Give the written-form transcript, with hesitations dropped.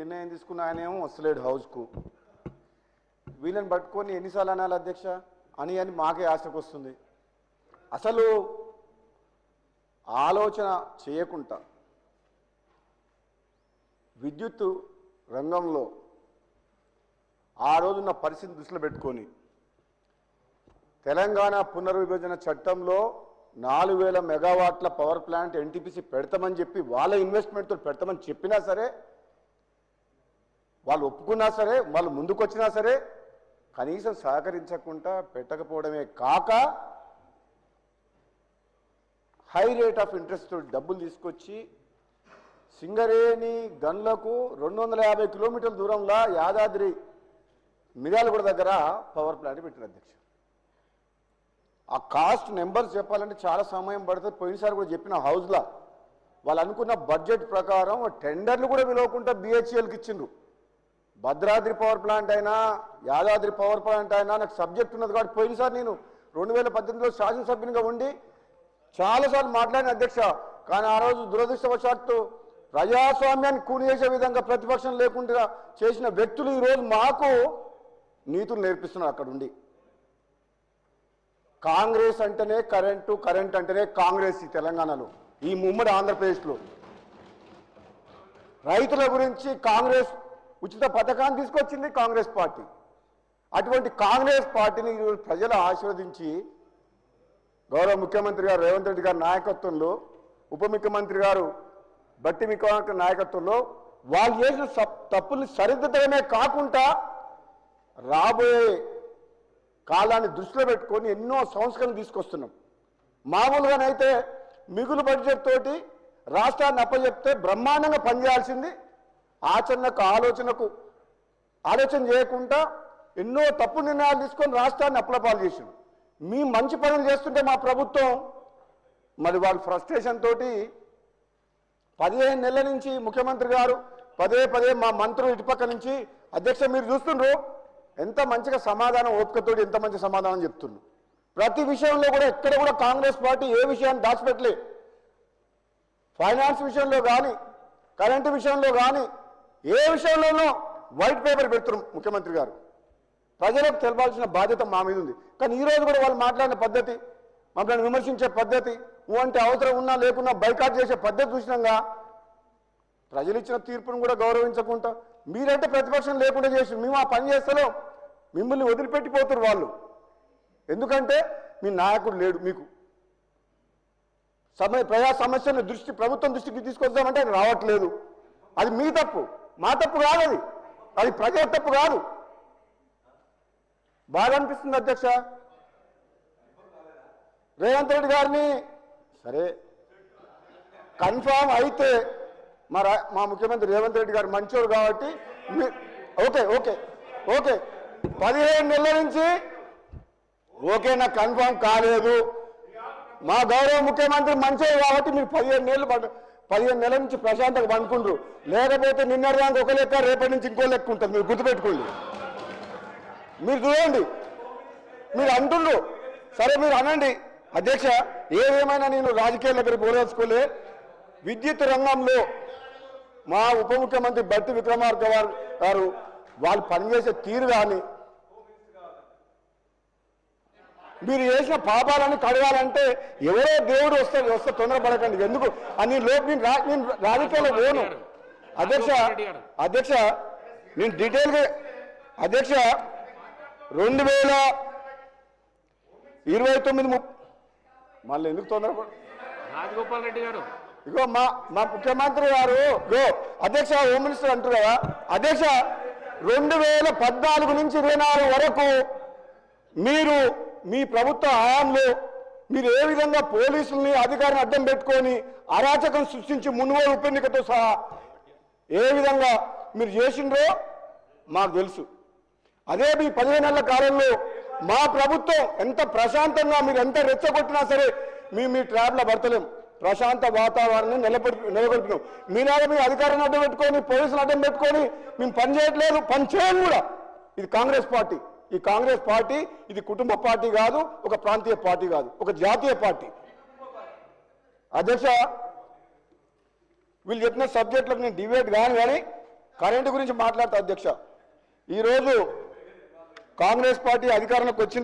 నిర్ణయం తీసుకున్న ఆయనేమో వస్తలేడు హౌస్కు. వీళ్ళని పట్టుకొని ఎన్నిసార్లు అనాలి అధ్యక్ష అని మాకే ఆశకు వస్తుంది. అసలు ఆలోచన చేయకుండా విద్యుత్ రంగంలో ఆ రోజున్న పరిస్థితి దృష్టిలో పెట్టుకొని తెలంగాణ పునర్విభజన చట్టంలో 4000 మెగావాట్ల పవర్ ప్లాంట్ ఎన్టీపీసీ పెడతామని చెప్పి వాళ్ళ ఇన్వెస్ట్మెంట్తో పెడతామని చెప్పినా సరే, వాళ్ళు ఒప్పుకున్నా సరే, వాళ్ళు ముందుకొచ్చినా సరే కనీసం సహకరించకుండా పెట్టకపోవడమే కాక హై రేట్ ఆఫ్ ఇంట్రెస్ట్ డబ్బులు తీసుకొచ్చి సింగరేణి గన్లకు 250 కిలోమీటర్ల దూరంలో యాదాద్రి మిర్యాలగూడ దగ్గర పవర్ ప్లాంట్ పెట్టిన అధ్యక్ష. ఆ కాస్ట్ నెంబర్స్ చెప్పాలంటే చాలా సమయం పడుతుంది. పోయినసారి కూడా చెప్పిన హౌస్లో వాళ్ళు అనుకున్న బడ్జెట్ ప్రకారం టెండర్లు కూడా విలువకుండా బిహెచ్ఎల్కి ఇచ్చిండ్రు. భద్రాద్రి పవర్ ప్లాంట్ అయినా యాదాద్రి పవర్ ప్లాంట్ అయినా నాకు సబ్జెక్ట్ ఉన్నది కాబట్టి పోయినసారి నేను 2018లో శాసనసభ్యునిగా ఉండి చాలాసార్లు మాట్లాడిన అధ్యక్ష. కానీ ఆ రోజు దురదృష్టవశాత్తు ప్రజాస్వామ్యాన్ని కూని చేసే విధంగా ప్రతిపక్షం లేకుండా చేసిన వ్యక్తులు ఈరోజు మాకు నీతులు నేర్పిస్తున్నారు అక్కడ ఉండి. కాంగ్రెస్ అంటేనే కరెంటు, కరెంట్ అంటేనే కాంగ్రెస్ ఈ తెలంగాణలో, ఈ ఉమ్మడి ఆంధ్రప్రదేశ్లో. రైతుల గురించి కాంగ్రెస్ ఉచిత పథకాన్ని తీసుకొచ్చింది కాంగ్రెస్ పార్టీ. అటువంటి కాంగ్రెస్ పార్టీని ఈరోజు ప్రజలు ఆశీర్వదించి గౌరవ ముఖ్యమంత్రి గారు రేవంత్ రెడ్డి గారి నాయకత్వంలో, ఉప ముఖ్యమంత్రి గారు బట్టి విక్రమార్క నాయకత్వంలో వాళ్ళు చేసిన తప్పుల్ని సరిదిద్దడమే కాకుండా రాబోయే కాలాన్ని దృష్టిలో పెట్టుకొని ఎన్నో సంస్కరణలు తీసుకొస్తున్నాం. మామూలుగానైతే మిగులు బడ్జెట్ తోటి రాష్ట్రాన్ని అప్పచెప్తే బ్రహ్మాండంగా పనిచేయాల్సింది ఆలోచన చేయకుండా ఎన్నో తప్పు నిర్ణయాలు తీసుకొని రాష్ట్రాన్ని అప్పులపాలు చేసింది. మీ మంచి పనులు చేస్తుంటే మా ప్రభుత్వం మరి వాళ్ళ ఫ్రస్ట్రేషన్ తోటి 15 నెలల నుంచి ముఖ్యమంత్రి గారు పదే మా మంత్రులు ఇటుపక్క నుంచి అధ్యక్ష మీరు చూస్తుండ్రు ఎంత మంచిగా సమాధానం ఓపికతోటి ఎంత మంచి సమాధానం చెప్తున్నారు. ప్రతి విషయంలో కూడా ఎక్కడ కూడా కాంగ్రెస్ పార్టీ ఏ విషయాన్ని దాచిపెట్టలే. ఫైనాన్స్ విషయంలో కానీ, కరెంటు విషయంలో కానీ, ఏ విషయంలోనూ వైట్ పేపర్ పెడుతున్నారు ముఖ్యమంత్రి గారు. ప్రజలకు తెలపాల్సిన బాధ్యత మా మీద ఉంది. కానీ ఈరోజు కూడా వాళ్ళు మాట్లాడిన పద్ధతి, మమ్మల్ని విమర్శించే పద్ధతి, అంటే అవసరం ఉన్నా లేకున్నా బైకాట్ చేసే పద్ధతి చూసినాగా ప్రజలు ఇచ్చిన తీర్పును కూడా గౌరవించకుండా మీరంటే ప్రతిపక్షం లేకుండా చేసి మేము ఆ పని చేస్తలో మిమ్మల్ని వదిలిపెట్టిపోతున్నారు వాళ్ళు. ఎందుకంటే మీ నాయకుడు లేడు. మీకు ప్రజా సమస్యను ప్రభుత్వం దృష్టికి తీసుకొద్దామంటే అది రావట్లేదు. అది మీ తప్పు, మా తప్పు కాదు, అది ప్రజల తప్పు కాదు. బాగా అనిపిస్తుంది అధ్యక్ష. రేవంత్ రెడ్డి గారిని సరే కన్ఫామ్ అయితే మా ముఖ్యమంత్రి రేవంత్ రెడ్డి గారు మంచోడు కాబట్టి ఓకే 15 నెలల నుంచి ఓకే నాకు కన్ఫామ్ కాలేదు. మా గౌరవ ముఖ్యమంత్రి మంచోడు కాబట్టి మీరు 15 నెలల నుంచి ప్రశాంతంగా పండుకుంటారు. లేకపోతే నిన్నటిదానికి ఒక లెక్క, రేపటి నుంచి ఇంకో లెక్క ఉంటుంది. మీరు గుర్తుపెట్టుకోండి. మీరు చూడండి, మీరు అంటుండ్రు సరే మీరు అనండి అధ్యక్ష. ఏదేమైనా నేను రాజకీయాల దగ్గర పోరాడుకోలే. విద్యుత్ రంగంలో మా ఉప ముఖ్యమంత్రి బట్టి విక్రమార్క గారు వాళ్ళు పనిచేసే తీరు కానీ మీరు చేసిన పాపాలను కడగాలంటే ఎవరో దేవుడు వస్తే తొందరపడకండి. ఎందుకు అని నేను రాజకీయాల్లో పోను అధ్యక్ష. నేను డీటెయిల్గా అధ్యక్ష 2029 మళ్ళీ ఎందుకు తొందరపడ రాజగోపాల్ రెడ్డి గారు ఇగో మా ముఖ్యమంత్రి గారు అధ్యక్ష హోమ్ మినిస్టర్ అంటారు కదా అధ్యక్ష 2014 నుంచి 24 వరకు మీరు మీ ప్రభుత్వ హయాంలో మీరు ఏ విధంగా పోలీసుల్ని అధికారిని అడ్డం పెట్టుకొని అరాచకం సృష్టించి మున్గోలు ఉప ఎన్నికతో సహా ఏ విధంగా మీరు చేసిండ్రో మాకు తెలుసు. అదే మీ 15 నెలల కాలంలో మా ప్రభుత్వం ఎంత ప్రశాంతంగా మీరు ఎంత రెచ్చగొట్టినా సరే మీ ట్రాప్లో పడతలేం. ప్రశాంత వాతావరణాన్ని నిలబెడుతున్నాం. మీలాగా మీ అధికారాన్ని అడ్డం పెట్టుకొని పోలీసులు అడ్డం పెట్టుకొని మేము పని చేయట్లేదు, పని చేయం కూడా. ఇది కాంగ్రెస్ పార్టీ. ఈ కాంగ్రెస్ పార్టీ ఇది కుటుంబ పార్టీ కాదు, ఒక ప్రాంతీయ పార్టీ కాదు, ఒక జాతీయ పార్టీ. అధ్యక్ష వీళ్ళు చెప్పిన సబ్జెక్టులకు నేను డిబేట్ కానీ కరెంటు గురించి మాట్లాడతా అధ్యక్ష. ఈరోజు కాంగ్రెస్ పార్టీ అధికారంలోకి వచ్చిన